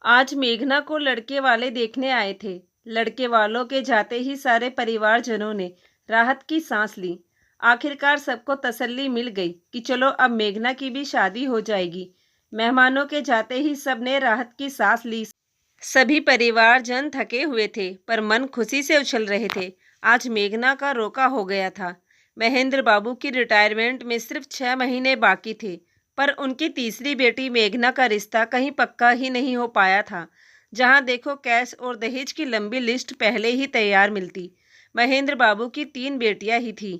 आज मेघना को लड़के वाले देखने आए थे। लड़के वालों के जाते ही सारे परिवारजनों ने राहत की सांस ली। आखिरकार सबको तसल्ली मिल गई कि चलो अब मेघना की भी शादी हो जाएगी। मेहमानों के जाते ही सबने राहत की सांस ली। सभी परिवारजन थके हुए थे पर मन खुशी से उछल रहे थे। आज मेघना का रोका हो गया था। महेंद्र बाबू की रिटायरमेंट में सिर्फ 6 महीने बाकी थे, पर उनकी तीसरी बेटी मेघना का रिश्ता कहीं पक्का ही नहीं हो पाया था। जहां देखो कैश और दहेज की लंबी लिस्ट पहले ही तैयार मिलती। महेंद्र बाबू की 3 बेटियां ही थी।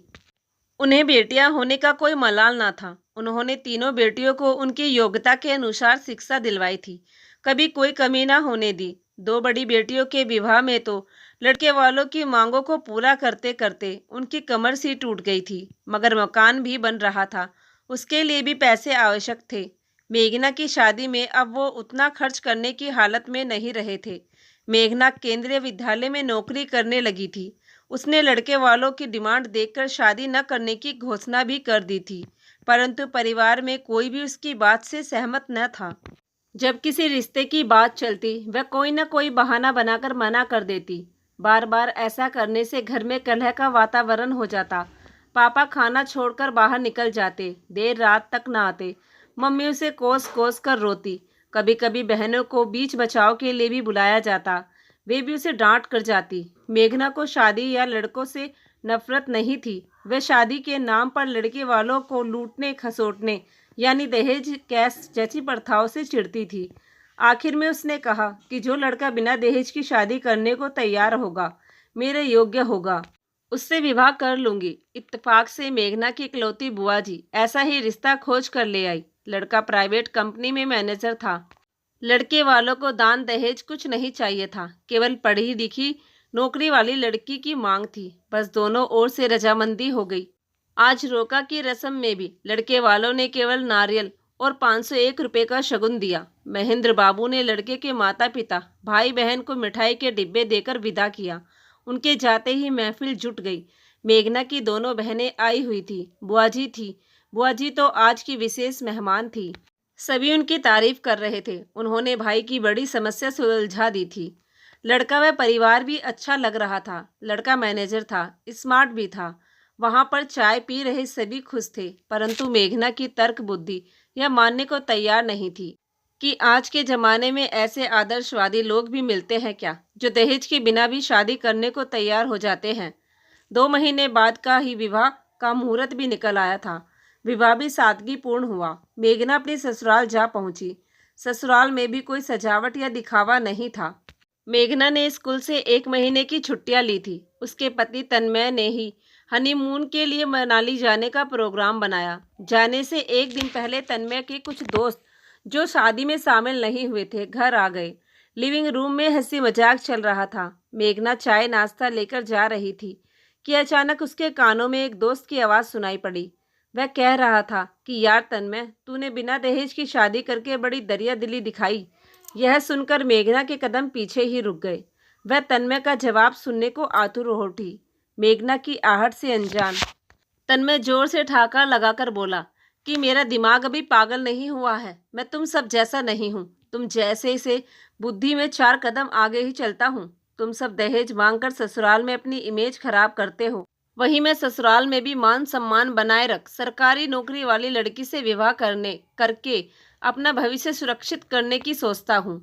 उन्हें बेटियां होने का कोई मलाल ना था। उन्होंने तीनों बेटियों को उनकी योग्यता के अनुसार शिक्षा दिलवाई थी, कभी कोई कमी ना होने दी। दो बड़ी बेटियों के विवाह में तो लड़के वालों की मांगों को पूरा करते करते उनकी कमर सी टूट गई थी। मगर मकान भी बन रहा था, उसके लिए भी पैसे आवश्यक थे। मेघना की शादी में अब वो उतना खर्च करने की हालत में नहीं रहे थे। मेघना केंद्रीय विद्यालय में नौकरी करने लगी थी। उसने लड़के वालों की डिमांड देखकर शादी न करने की घोषणा भी कर दी थी, परंतु परिवार में कोई भी उसकी बात से सहमत न था। जब किसी रिश्ते की बात चलती वह कोई न कोई बहाना बनाकर मना कर देती। बार बार ऐसा करने से घर में कलह का वातावरण हो जाता। पापा खाना छोड़कर बाहर निकल जाते, देर रात तक न आते। मम्मी उसे कोस कोस कर रोती। कभी कभी बहनों को बीच बचाव के लिए भी बुलाया जाता, वे भी उसे डांट कर जाती। मेघना को शादी या लड़कों से नफरत नहीं थी। वह शादी के नाम पर लड़के वालों को लूटने खसोटने यानी दहेज कैश जैसी प्रथाओं से चिढ़ती थी। आखिर में उसने कहा कि जो लड़का बिना दहेज की शादी करने को तैयार होगा, मेरे योग्य होगा, उससे विवाह कर लूंगी। इत्तेफाक से मेघना की इकलौती बुआ जी ऐसा ही रिश्ता खोज कर ले आई। लड़का प्राइवेट कंपनी में मैनेजर था। लड़के वालों को दान दहेज कुछ नहीं चाहिए था, केवल पढ़ी लिखी नौकरी वाली लड़की की मांग थी। बस दोनों ओर से रजामंदी हो गई। आज रोका की रस्म में भी लड़के वालों ने केवल नारियल और 501 रुपये का शगुन दिया। महेंद्र बाबू ने लड़के के माता पिता भाई बहन को मिठाई के डिब्बे देकर विदा किया। उनके जाते ही महफिल जुट गई। मेघना की दोनों बहनें आई हुई थी। बुआ जी थी। बुआ जी तो आज की विशेष मेहमान थी। सभी उनकी तारीफ कर रहे थे। उन्होंने भाई की बड़ी समस्या सुलझा दी थी। लड़का व परिवार भी अच्छा लग रहा था। लड़का मैनेजर था, स्मार्ट भी था। वहां पर चाय पी रहे सभी खुश थे, परंतु मेघना की तर्क बुद्धि यह मानने को तैयार नहीं थी कि आज के जमाने में ऐसे आदर्शवादी लोग भी मिलते हैं क्या, जो दहेज के बिना भी शादी करने को तैयार हो जाते हैं। 2 महीने बाद का ही विवाह का मुहूर्त भी निकल आया था। विवाह भी सादगीपूर्ण हुआ। मेघना अपनी ससुराल जा पहुंची। ससुराल में भी कोई सजावट या दिखावा नहीं था। मेघना ने स्कूल से 1 महीने की छुट्टियां ली थी। उसके पति तन्मय ने ही हनीमून के लिए मनाली जाने का प्रोग्राम बनाया। जाने से एक दिन पहले तन्मय के कुछ दोस्त जो शादी में शामिल नहीं हुए थे घर आ गए। लिविंग रूम में हंसी मजाक चल रहा था। मेघना चाय नाश्ता लेकर जा रही थी कि अचानक उसके कानों में एक दोस्त की आवाज़ सुनाई पड़ी। वह कह रहा था कि यार तन्मय, तूने बिना दहेज की शादी करके बड़ी दरिया दिली दिखाई। यह सुनकर मेघना के कदम पीछे ही रुक गए। वह तन्मय का जवाब सुनने को आतुर हो उठी। मेघना की आहट से अनजान तन्मय जोर से ठहाका लगाकर बोला कि मेरा दिमाग अभी पागल नहीं हुआ है। मैं तुम सब जैसा नहीं हूँ। तुम जैसे से बुद्धि में 4 कदम आगे ही चलता हूँ। तुम सब दहेज मांगकर ससुराल में अपनी इमेज खराब करते हो। वहीं मैं ससुराल में भी मान सम्मान बनाए रख सरकारी नौकरी वाली लड़की से विवाह करके अपना भविष्य सुरक्षित करने की सोचता हूँ।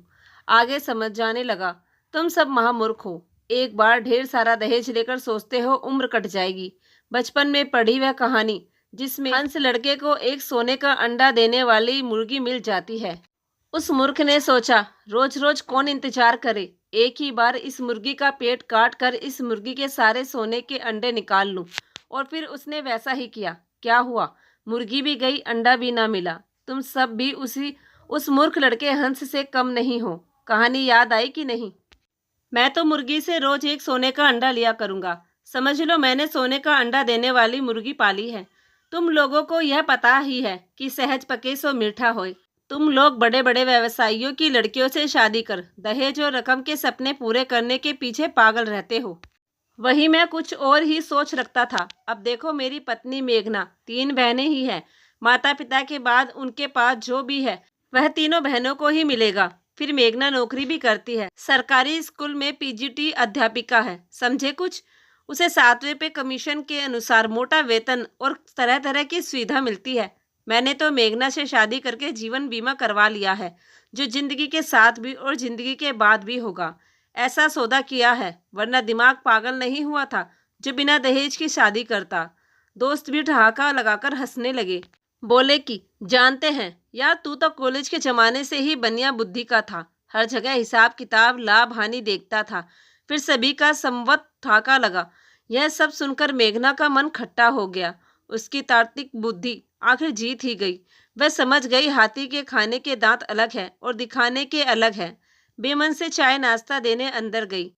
आगे समझ जाने लगा। तुम सब महामूर्ख हो। एक बार ढेर सारा दहेज लेकर सोचते हो उम्र कट जाएगी। बचपन में पढ़ी वह कहानी जिसमें हंस लड़के को एक सोने का अंडा देने वाली मुर्गी मिल जाती है। उस मूर्ख ने सोचा रोज रोज कौन इंतजार करे, एक ही बार इस मुर्गी का पेट काट कर इस मुर्गी के सारे सोने के अंडे निकाल लूं। और फिर उसने वैसा ही किया। क्या हुआ? मुर्गी भी गई, अंडा भी ना मिला। तुम सब भी उस मूर्ख लड़के हंस से कम नहीं हो। कहानी याद आई कि नहीं? मैं तो मुर्गी से रोज एक सोने का अंडा लिया करूंगा। समझ लो मैंने सोने का अंडा देने वाली मुर्गी पाली है। तुम लोगों को यह पता ही है कि सहज पके सो मीठा होए। तुम लोग बड़े बड़े व्यवसायियों की लड़कियों से शादी कर दहेज और रकम के सपने पूरे करने के पीछे पागल रहते हो। वही मैं कुछ और ही सोच रखता था। अब देखो मेरी पत्नी मेघना 3 बहनें ही हैं। माता पिता के बाद उनके पास जो भी है वह तीनों बहनों को ही मिलेगा। फिर मेघना नौकरी भी करती है, सरकारी स्कूल में पीजीटी अध्यापिका है। समझे कुछ? उसे 7वें पे कमीशन के अनुसार मोटा वेतन और तरह तरह की सुविधा मिलती है। मैंने तो मेघना से शादी करके जीवन बीमा करवा लिया है, जो जिंदगी के साथ भी और जिंदगी के बाद भी होगा। ऐसा सौदा किया है, वरना दिमाग पागल नहीं हुआ था जो बिना दहेज की शादी करता। दोस्त भी ठहाका लगाकर हंसने लगे। बोले कि जानते हैं यार, तू तो कॉलेज के जमाने से ही बनिया बुद्धि का था। हर जगह हिसाब किताब लाभ हानि देखता था। फिर सभी का संवत ठाका लगा। यह सब सुनकर मेघना का मन खट्टा हो गया। उसकी तार्किक बुद्धि आखिर जीत ही गई। वह समझ गई हाथी के खाने के दांत अलग है और दिखाने के अलग है। बेमन से चाय नाश्ता देने अंदर गई।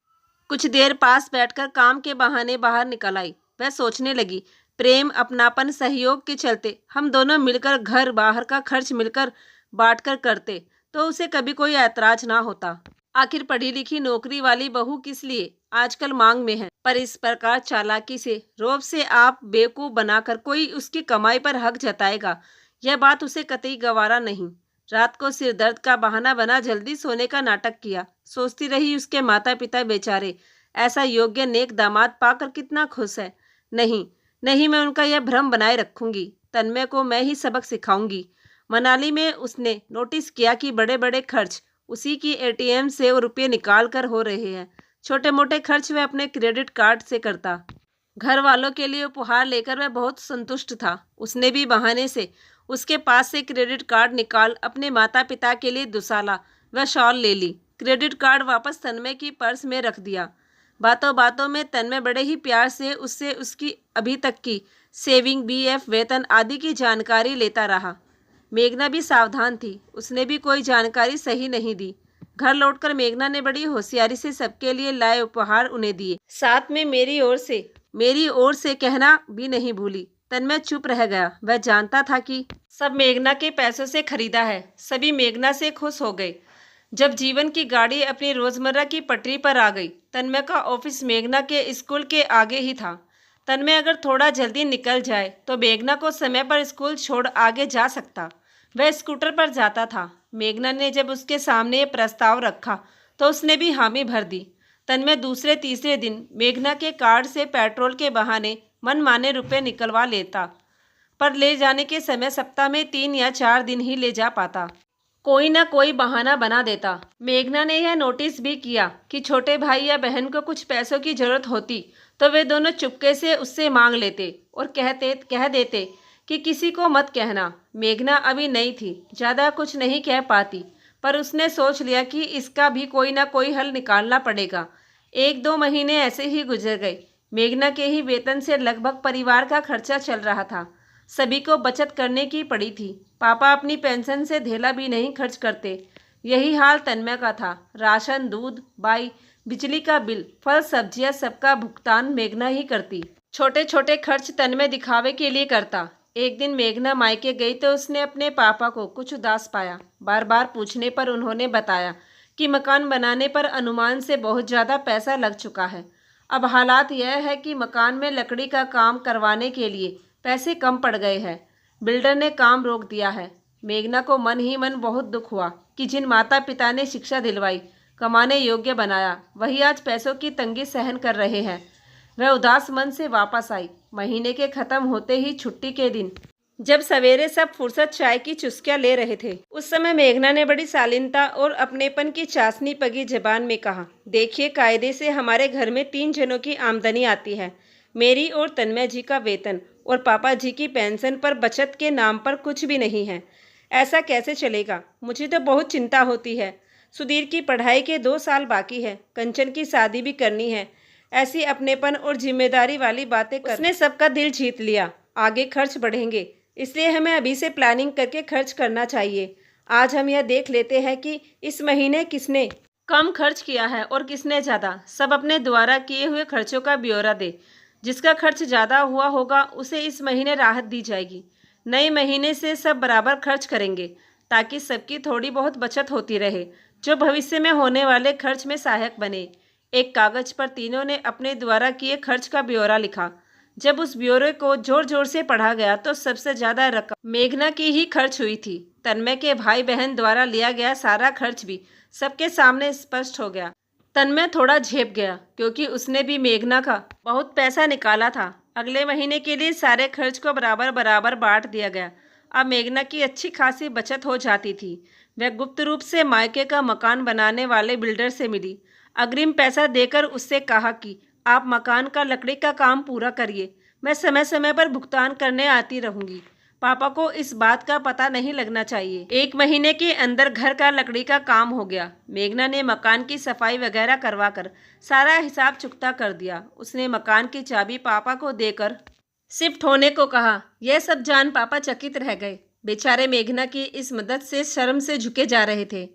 कुछ देर पास बैठकर काम के बहाने बाहर निकल आई। वह सोचने लगी, प्रेम अपनापन सहयोग के चलते हम दोनों मिलकर घर बाहर का खर्च मिलकर बांटकर करते तो उसे कभी कोई ऐतराज ना होता। आखिर पढ़ी लिखी नौकरी वाली बहू किस लिए आजकल मांग में है। पर इस प्रकार चालाकी से रौब से आप बेवकूफ बनाकर कोई उसकी कमाई पर हक जताएगा, यह बात उसे कतई गवारा नहीं। रात को सिर दर्द का बहाना बना जल्दी सोने का नाटक किया। सोचती रही उसके माता पिता बेचारे ऐसा योग्य नेक दामाद पाकर कितना खुश है। नहीं नहीं, मैं उनका यह भ्रम बनाए रखूंगी। तन्मय को मैं ही सबक सिखाऊंगी। मनाली में उसने नोटिस किया कि बड़े बड़े खर्च उसी की एटीएम से रुपये निकाल कर हो रहे हैं। छोटे मोटे खर्च वह अपने क्रेडिट कार्ड से करता। घर वालों के लिए उपहार लेकर वह बहुत संतुष्ट था। उसने भी बहाने से उसके पास से क्रेडिट कार्ड निकाल अपने माता पिता के लिए दुसाला व शॉल ले ली। क्रेडिट कार्ड वापस तन्मय की पर्स में रख दिया। बातों बातों में तन्मय बड़े ही प्यार से उससे उसकी अभी तक की सेविंग, बीएफ, वेतन आदि की जानकारी लेता रहा। मेघना भी सावधान थी, उसने भी कोई जानकारी सही नहीं दी। घर लौटकर मेघना ने बड़ी होशियारी से सबके लिए लाए उपहार उन्हें दिए। साथ में मेरी ओर से कहना भी नहीं भूली। तन्मय चुप रह गया। वह जानता था कि सब मेघना के पैसों से खरीदा है। सभी मेघना से खुश हो गए। जब जीवन की गाड़ी अपनी रोजमर्रा की पटरी पर आ गई, तन्मय का ऑफिस मेघना के स्कूल के आगे ही था। तन्मय अगर थोड़ा जल्दी निकल जाए तो मेघना को समय पर स्कूल छोड़ आगे जा सकता। वह स्कूटर पर जाता था। मेघना ने जब उसके सामने ये प्रस्ताव रखा तो उसने भी हामी भर दी। तन्मय दूसरे तीसरे दिन मेघना के कार्ड से पेट्रोल के बहाने मनमाने रुपए निकलवा लेता, पर ले जाने के समय सप्ताह में 3 या 4 दिन ही ले जा पाता। कोई ना कोई बहाना बना देता। मेघना ने यह नोटिस भी किया कि छोटे भाई या बहन को कुछ पैसों की जरूरत होती तो वे दोनों चुपके से उससे मांग लेते और कह देते कि किसी को मत कहना। मेघना अभी नई थी, ज़्यादा कुछ नहीं कह पाती, पर उसने सोच लिया कि इसका भी कोई ना कोई हल निकालना पड़ेगा। 1-2 महीने ऐसे ही गुजर गए। मेघना के ही वेतन से लगभग परिवार का खर्चा चल रहा था। सभी को बचत करने की पड़ी थी। पापा अपनी पेंशन से धेला भी नहीं खर्च करते। यही हाल तन्मय का था। राशन, दूध, बाई, बिजली का बिल, फल सब्जियां सबका भुगतान मेघना ही करती। छोटे छोटे खर्च तन्मय दिखावे के लिए करता। एक दिन मेघना मायके गई तो उसने अपने पापा को कुछ उदास पाया। बार बार पूछने पर उन्होंने बताया कि मकान बनाने पर अनुमान से बहुत ज़्यादा पैसा लग चुका है। अब हालात यह है कि मकान में लकड़ी का काम करवाने के लिए पैसे कम पड़ गए हैं। बिल्डर ने काम रोक दिया है। मेघना को मन ही मन बहुत दुख हुआ कि जिन माता पिता ने शिक्षा दिलवाई, कमाने योग्य बनाया, वही आज पैसों की तंगी सहन कर रहे हैं। वह उदास मन से वापस आई। महीने के खत्म होते ही छुट्टी के दिन, जब सवेरे सब फुर्सत चाय की चुस्कियां ले रहे थे, उस समय मेघना ने बड़ी शालीनता और अपनेपन की चाशनी पगी जबान में कहा, देखिए, कायदे से हमारे घर में 3 जनों की आमदनी आती है। मेरी और तन्मय जी का वेतन और पापा जी की पेंशन पर बचत के नाम पर कुछ भी नहीं है। ऐसा कैसे चलेगा? मुझे तो बहुत चिंता होती है। सुधीर की पढ़ाई के 2 साल बाकी है। कंचन की शादी भी करनी है। ऐसी अपनेपन और जिम्मेदारी वाली बातें कर उसने सबका दिल जीत लिया। आगे खर्च बढ़ेंगे, इसलिए हमें अभी से प्लानिंग करके खर्च करना चाहिए। आज हम यह देख लेते हैं कि इस महीने किसने कम खर्च किया है और किसने ज़्यादा। सब अपने द्वारा किए हुए खर्चों का ब्यौरा दे। जिसका खर्च ज़्यादा हुआ होगा उसे इस महीने राहत दी जाएगी। नए महीने से सब बराबर खर्च करेंगे ताकि सबकी थोड़ी बहुत बचत होती रहे, जो भविष्य में होने वाले खर्च में सहायक बने। एक कागज पर तीनों ने अपने द्वारा किए खर्च का ब्यौरा लिखा। जब उस ब्यौरे को जोर जोर से पढ़ा गया तो सबसे ज़्यादा रकम मेघना की ही खर्च हुई थी। तन्मय के भाई बहन द्वारा लिया गया सारा खर्च भी सबके सामने स्पष्ट हो गया। तन्मय थोड़ा झेप गया क्योंकि उसने भी मेघना का बहुत पैसा निकाला था। अगले महीने के लिए सारे खर्च को बराबर बराबर बांट दिया गया। अब मेघना की अच्छी खासी बचत हो जाती थी। वह गुप्त रूप से मायके का मकान बनाने वाले बिल्डर से मिली। अग्रिम पैसा देकर उससे कहा कि आप मकान का लकड़ी का काम पूरा करिए, मैं समय समय पर भुगतान करने आती रहूंगी। पापा को इस बात का पता नहीं लगना चाहिए। 1 महीने के अंदर घर का लकड़ी का काम हो गया। मेघना ने मकान की सफाई वगैरह करवाकर सारा हिसाब चुकता कर दिया। उसने मकान की चाबी पापा को देकर शिफ्ट होने को कहा। यह सब जान पापा चकित रह गए। बेचारे मेघना की इस मदद से शर्म से झुके जा रहे थे।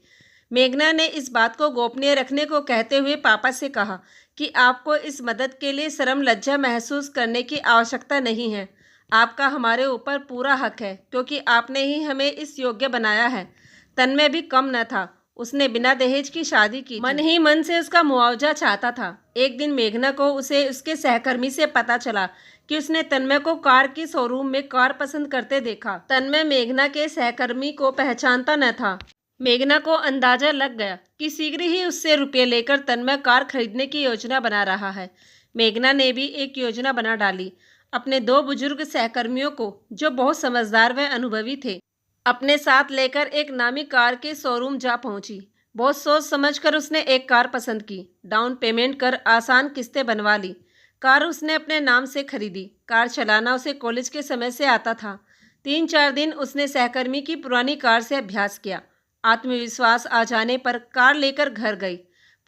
मेघना ने इस बात को गोपनीय रखने को कहते हुए पापा से कहा कि आपको इस मदद के लिए शर्म लज्जा महसूस करने की आवश्यकता नहीं है। आपका हमारे ऊपर पूरा हक है क्योंकि आपने ही हमें इस योग्य बनाया है। तन्मय भी कम न था। उसने बिना दहेज की शादी की, मन ही मन से उसका मुआवजा चाहता था। एक दिन मेघना को उसे उसके सहकर्मी से पता चला कि उसने तन्मय को कार की शोरूम में कार पसंद करते देखा। तन्मय मेघना के सहकर्मी को पहचानता न था। मेघना को अंदाजा लग गया कि शीघ्र ही उससे रुपये लेकर तन्मय कार खरीदने की योजना बना रहा है। मेघना ने भी एक योजना बना डाली। अपने 2 बुजुर्ग सहकर्मियों को, जो बहुत समझदार व अनुभवी थे, अपने साथ लेकर एक नामी कार के शोरूम जा पहुंची। बहुत सोच समझकर उसने एक कार पसंद की। डाउन पेमेंट कर आसान किस्तें बनवा ली। कार उसने अपने नाम से खरीदी। कार चलाना उसे कॉलेज के समय से आता था। 3-4 दिन उसने सहकर्मी की पुरानी कार से अभ्यास किया। आत्मविश्वास आ जाने पर कार लेकर घर गई।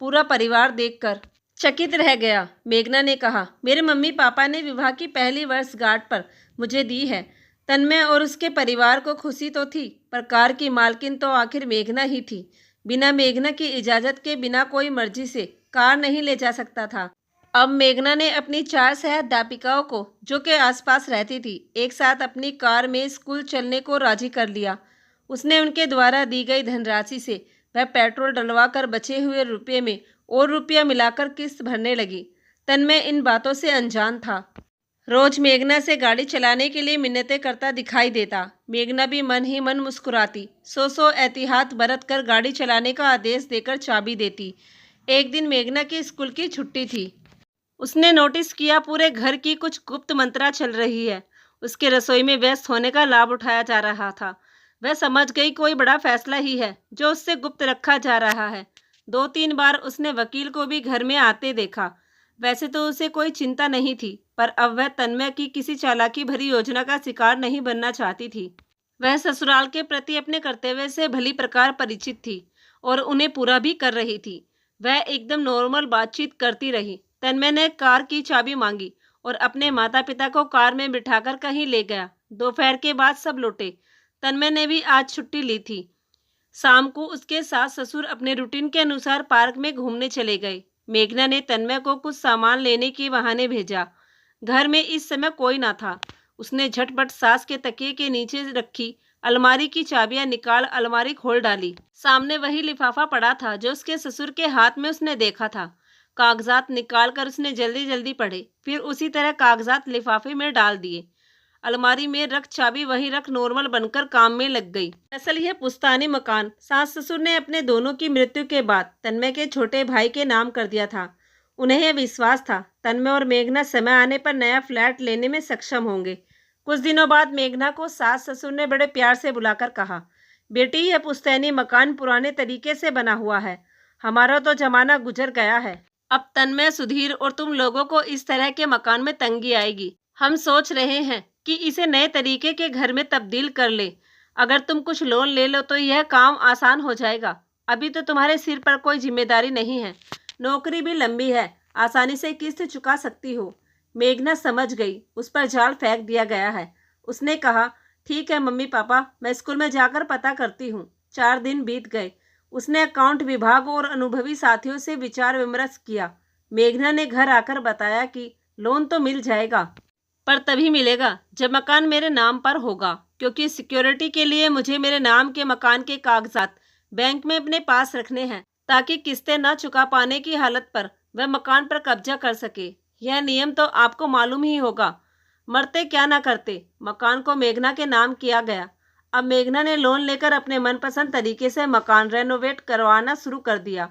पूरा परिवार देखकर चकित रह गया। मेघना ने कहा, मेरे मम्मी पापा ने विवाह की पहली वर्षगांठ पर मुझे दी है। तन्मय और उसके परिवार को खुशी तो थी, पर कार की मालकिन तो आखिर मेघना ही थी। बिना मेघना की इजाज़त के बिना कोई मर्जी से कार नहीं ले जा सकता था। अब मेघना ने अपनी 4 सहअध्यापिकाओं को, जो के आसपास रहती थी, एक साथ अपनी कार में स्कूल चलने को राजी कर लिया। उसने उनके द्वारा दी गई धनराशि से वह पेट्रोल डलवा कर बचे हुए रुपये में और रुपया मिलाकर किस्त भरने लगी। तन्मय इन बातों से अनजान था। रोज मेघना से गाड़ी चलाने के लिए मिन्नतें करता दिखाई देता। मेघना भी मन ही मन मुस्कुराती। सौ एहतियात बरत कर गाड़ी चलाने का आदेश देकर चाबी देती। एक दिन मेघना की स्कूल की छुट्टी थी। उसने नोटिस किया पूरे घर की कुछ गुप्त मंत्रा चल रही है। उसके रसोई में व्यस्त होने का लाभ उठाया जा रहा था। वह समझ गई कोई बड़ा फैसला ही है जो उससे गुप्त रखा जा रहा है। 2-3 बार उसने वकील को भी घर में आते देखा। वैसे तो उसे कोई चिंता नहीं थी, पर अब वह तन्मय की किसी चालाकी भरी योजना का शिकार नहीं बनना चाहती थी। वह ससुराल के प्रति अपने कर्तव्य से भली प्रकार परिचित थी और उन्हें पूरा भी कर रही थी। वह एकदम नॉर्मल बातचीत करती रही। तन्मय ने कार की चाबी मांगी और अपने माता पिता को कार में बिठाकर कहीं ले गया। दोपहर के बाद सब लौटे। तन्मय ने भी आज छुट्टी ली थी। शाम को उसके सास ससुर अपने रूटीन के अनुसार पार्क में घूमने चले गए। मेघना ने तन्मय को कुछ सामान लेने के बहाने भेजा। घर में इस समय कोई ना था। उसने झटपट सास के तकिए के नीचे रखी अलमारी की चाबियां निकाल अलमारी खोल डाली। सामने वही लिफाफा पड़ा था जो उसके ससुर के हाथ में उसने देखा था। कागजात निकालकर उसने जल्दी जल्दी पढ़े, फिर उसी तरह कागजात लिफाफे में डाल दिए। अलमारी में रख चाबी वहीं रख नॉर्मल बनकर काम में लग गई। दरअसल यह पुश्तैनी मकान सास ससुर ने अपने दोनों की मृत्यु के बाद तन्मय के छोटे भाई के नाम कर दिया था। उन्हें यह विश्वास था तन्मय और मेघना समय आने पर नया फ्लैट लेने में सक्षम होंगे। कुछ दिनों बाद मेघना को सास ससुर ने बड़े प्यार से बुलाकर कहा, बेटी यह पुश्तैनी मकान पुराने तरीके से बना हुआ है। हमारा तो जमाना गुजर गया है। अब तन्मय, सुधीर और तुम लोगों को इस तरह के मकान में तंगी आएगी। हम सोच रहे हैं कि इसे नए तरीके के घर में तब्दील कर ले। अगर तुम कुछ लोन ले लो तो यह काम आसान हो जाएगा। अभी तो तुम्हारे सिर पर कोई जिम्मेदारी नहीं है। नौकरी भी लंबी है, आसानी से किस्त चुका सकती हो। मेघना समझ गई उस पर जाल फेंक दिया गया है। उसने कहा, ठीक है मम्मी पापा, मैं स्कूल में जाकर पता करती हूँ। 4 दिन बीत गए। उसने अकाउंट विभाग और अनुभवी साथियों से विचार विमर्श किया। मेघना ने घर आकर बताया कि लोन तो मिल जाएगा, पर तभी मिलेगा जब मकान मेरे नाम पर होगा, क्योंकि सिक्योरिटी के लिए मुझे मेरे नाम के मकान के कागजात बैंक में अपने पास रखने हैं, ताकि किस्तें न चुका पाने की हालत पर वह मकान पर कब्जा कर सके। यह नियम तो आपको मालूम ही होगा। मरते क्या ना करते, मकान को मेघना के नाम किया गया। अब मेघना ने लोन लेकर अपने मनपसंद तरीके से मकान रेनोवेट करवाना शुरू कर दिया।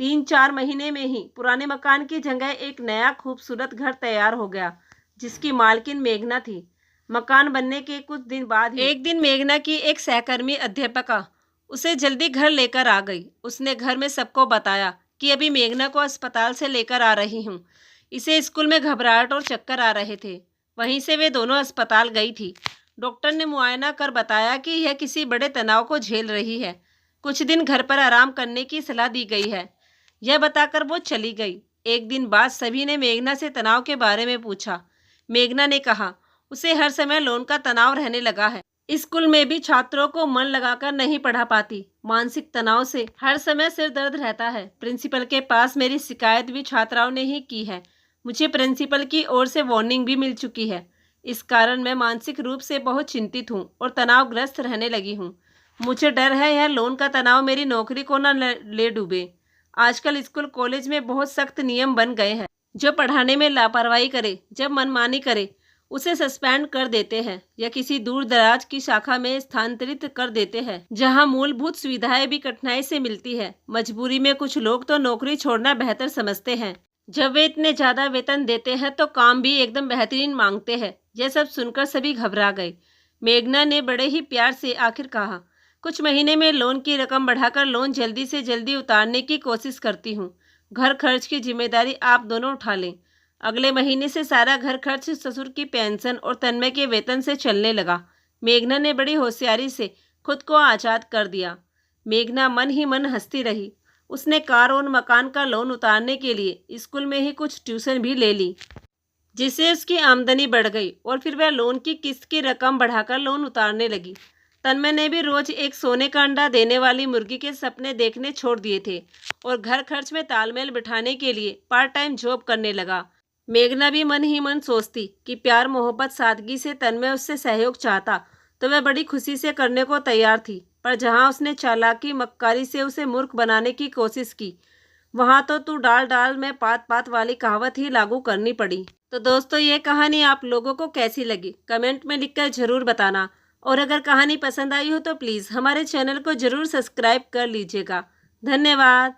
3-4 महीने में ही पुराने मकान की जगह एक नया खूबसूरत घर तैयार हो गया, जिसकी मालकिन मेघना थी। मकान बनने के कुछ दिन बाद एक दिन मेघना की एक सहकर्मी अध्यापका उसे जल्दी घर लेकर आ गई। उसने घर में सबको बताया कि अभी मेघना को अस्पताल से लेकर आ रही हूँ। इसे स्कूल में घबराहट और चक्कर आ रहे थे। वहीं से वे दोनों अस्पताल गई थी। डॉक्टर ने मुआयना कर बताया कि यह किसी बड़े तनाव को झेल रही है। कुछ दिन घर पर आराम करने की सलाह दी गई है। यह बताकर वो चली गई। एक दिन बाद सभी ने मेघना से तनाव के बारे में पूछा। मेघना ने कहा उसे हर समय लोन का तनाव रहने लगा है। स्कूल में भी छात्रों को मन लगाकर नहीं पढ़ा पाती। मानसिक तनाव से हर समय सिर दर्द रहता है। प्रिंसिपल के पास मेरी शिकायत भी छात्राओं ने ही की है। मुझे प्रिंसिपल की ओर से वार्निंग भी मिल चुकी है। इस कारण मैं मानसिक रूप से बहुत चिंतित हूँ और तनावग्रस्त रहने लगी हूँ। मुझे डर है यह लोन का तनाव मेरी नौकरी को न ले डूबे। आजकल स्कूल कॉलेज में बहुत सख्त नियम बन गए हैं। जो पढ़ाने में लापरवाही करे, जब मनमानी करे, उसे सस्पेंड कर देते हैं या किसी दूर दराज की शाखा में स्थानांतरित कर देते हैं, जहां मूलभूत सुविधाएं भी कठिनाई से मिलती है। मजबूरी में कुछ लोग तो नौकरी छोड़ना बेहतर समझते हैं। जब वे इतने ज्यादा वेतन देते हैं तो काम भी एकदम बेहतरीन मांगते हैं। यह सब सुनकर सभी घबरा गए। मेघना ने बड़े ही प्यार से आखिर कहा, कुछ महीने में लोन की रकम बढ़ाकर लोन जल्दी से जल्दी उतारने की कोशिश करती हूँ। घर खर्च की जिम्मेदारी आप दोनों उठा लें। अगले महीने से सारा घर खर्च ससुर की पेंशन और तन्मय के वेतन से चलने लगा। मेघना ने बड़ी होशियारी से खुद को आज़ाद कर दिया। मेघना मन ही मन हंसती रही। उसने कार और मकान का लोन उतारने के लिए स्कूल में ही कुछ ट्यूशन भी ले ली, जिससे उसकी आमदनी बढ़ गई और फिर वह लोन की किस्त की रकम बढ़ाकर लोन उतारने लगी। तन्मय ने भी रोज एक सोने का अंडा देने वाली मुर्गी के सपने देखने छोड़ दिए थे और घर खर्च में तालमेल बिठाने के लिए पार्ट टाइम जॉब करने लगा। मेघना भी मन ही मन सोचती कि प्यार मोहब्बत सादगी से तन्मय उससे सहयोग चाहता तो वह बड़ी खुशी से करने को तैयार थी, पर जहां उसने चालाकी मक्कारी से उसे मूर्ख बनाने की कोशिश की, वहां तो तू डाल डाल में पात पात वाली कहावत ही लागू करनी पड़ी। तो दोस्तों, ये कहानी आप लोगों को कैसी लगी कमेंट में लिखकर ज़रूर बताना, और अगर कहानी पसंद आई हो तो प्लीज़ हमारे चैनल को ज़रूर सब्सक्राइब कर लीजिएगा। धन्यवाद।